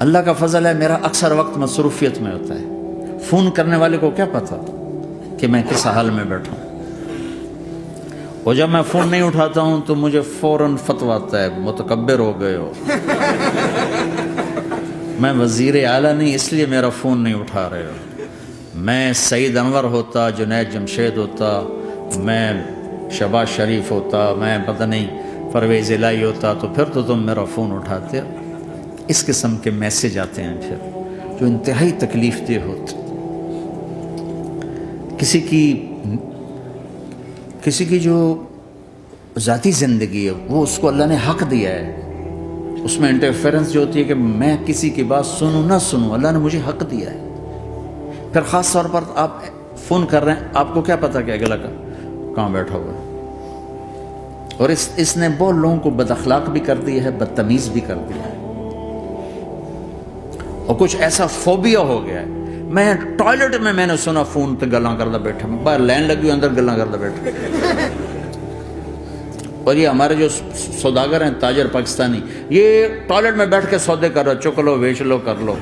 اللہ کا فضل ہے میرا اکثر وقت مصروفیت میں ہوتا ہے، فون کرنے والے کو کیا پتا کہ میں کس حال میں بیٹھا ہوں، اور جب میں فون نہیں اٹھاتا ہوں تو مجھے فوراً فتویٰ آتا ہے متکبر ہو گئے ہو، میں وزیر اعلیٰ نہیں اس لیے میرا فون نہیں اٹھا رہے ہو، میں سعید انور ہوتا، جنید جمشید ہوتا، میں شہباز شریف ہوتا، میں پتہ نہیں پرویز الہی ہوتا تو پھر تو تم میرا فون اٹھاتے ہو۔ اس قسم کے میسج آتے ہیں پھر جو انتہائی تکلیف دہ ہوتے۔ کسی کی جو ذاتی زندگی ہے وہ اس کو اللہ نے حق دیا ہے، اس میں انٹرفیرنس جو ہوتی ہے کہ میں کسی کی بات سنوں نہ سنوں، اللہ نے مجھے حق دیا ہے۔ پھر خاص طور پر آپ فون کر رہے ہیں، آپ کو کیا پتا کہ اگلا کہاں بیٹھا ہوا ہے، اور اس نے بہت لوگوں کو بد اخلاق بھی کر دیا ہے، بدتمیز بھی کر دیا ہے، اور کچھ ایسا فوبیا ہو گیا ہے۔ میں ٹوائلٹ میں نے سنا فون تے گلاں کردا بیٹھا، باہر لائن لگی ہوئی اندر گلاں کردا بیٹھا۔ اور یہ ہمارے جو سوداگر ہیں تاجر پاکستانی، یہ ٹوائلٹ میں بیٹھ کے سودے کر رہا، چک لو بیچ لو کر لو،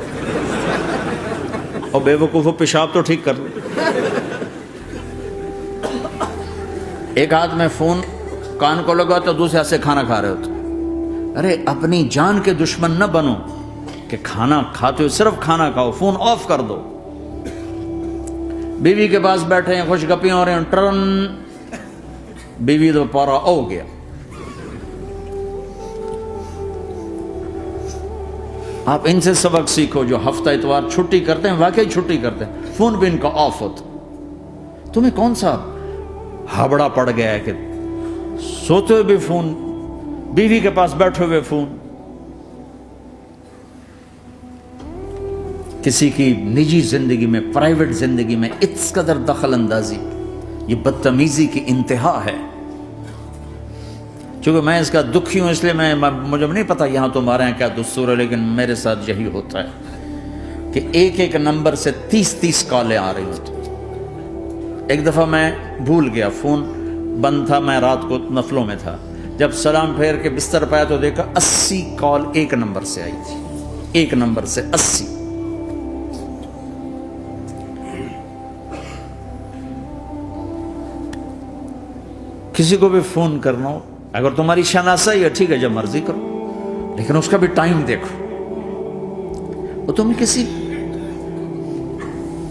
اور بے وقوفو پیشاب تو ٹھیک کر لو۔ ایک ہاتھ میں فون کان کو لگا تو دوسرے ہاتھ سے کھانا کھا رہے ہوتے۔ ارے اپنی جان کے دشمن نہ بنو کہ کھانا کھاتے ہو صرف کھانا کھاؤ، فون آف کر دو۔ بیوی کے پاس بیٹھے ہیں، خوش گپیاں ہو رہے ہیں، ٹرن بیوی تو پارا ہو گیا۔ آپ ان سے سبق سیکھو جو ہفتہ اتوار چھٹی کرتے ہیں، واقعی چھٹی کرتے ہیں، فون بھی ان کا آف ہوتا۔ تمہیں کون سا ہابڑا پڑ گیا ہے کہ سوتے ہوئے بھی فون، بیوی کے پاس بیٹھے ہوئے فون، کسی کی نجی زندگی میں، پرائیویٹ زندگی میں اس قدر دخل اندازی، یہ بدتمیزی کی انتہا ہے۔ چونکہ میں اس کا دکھی ہوں اس لیے مجھے نہیں پتا یہاں تمہارے یہاں کیا دستور ہے، لیکن میرے ساتھ یہی ہوتا ہے کہ ایک نمبر سے 30 کالیں آ رہی ہوتی۔ ایک دفعہ میں بھول گیا، فون بند تھا، میں رات کو نفلوں میں تھا، جب سلام پھیر کے بستر پایا تو دیکھا 80 کال ایک نمبر سے آئی تھی، ایک نمبر سے 80۔ کسی کو بھی فون کرنا ہو، اگر تمہاری شناسائی ہے ٹھیک ہے جب مرضی کرو، لیکن اس کا بھی ٹائم دیکھو۔ وہ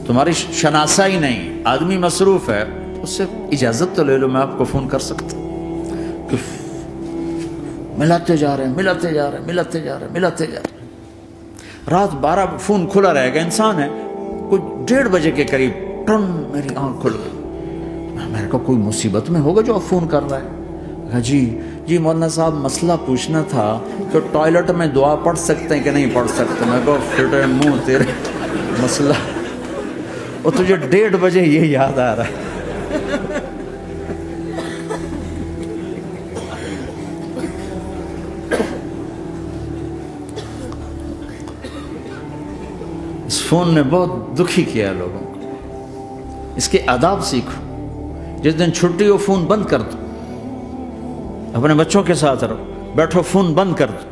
تمہاری شناسائی نہیں، آدمی مصروف ہے، اس سے اجازت تو لے لو، میں آپ کو فون کر سکتا ہوں۔ ملاتے جا رہے ہیں، رات 12 فون کھلا رہے گا، انسان ہے، کچھ 1:30 بجے کے قریب ٹرن میری آنکھ کھل گئی۔ میں نے کہا کوئی مصیبت میں ہوگا جو آپ فون کر رہا ہے؟ کہا جی مولانا صاحب مسئلہ پوچھنا تھا کہ ٹوائلٹ میں دعا پڑھ سکتے ہیں کہ نہیں پڑھ سکتے؟ میں کہا پھٹے منہ تیرے مسئلہ، اور تجھے 1:30 بجے یہ یاد آ رہا ہے۔ اس فون نے بہت دکھی کیا لوگوں کو۔ اس کے آداب سیکھو، جس دن چھٹی ہو فون بند کر دو، اپنے بچوں کے ساتھ رہو، بیٹھو فون بند کر دو۔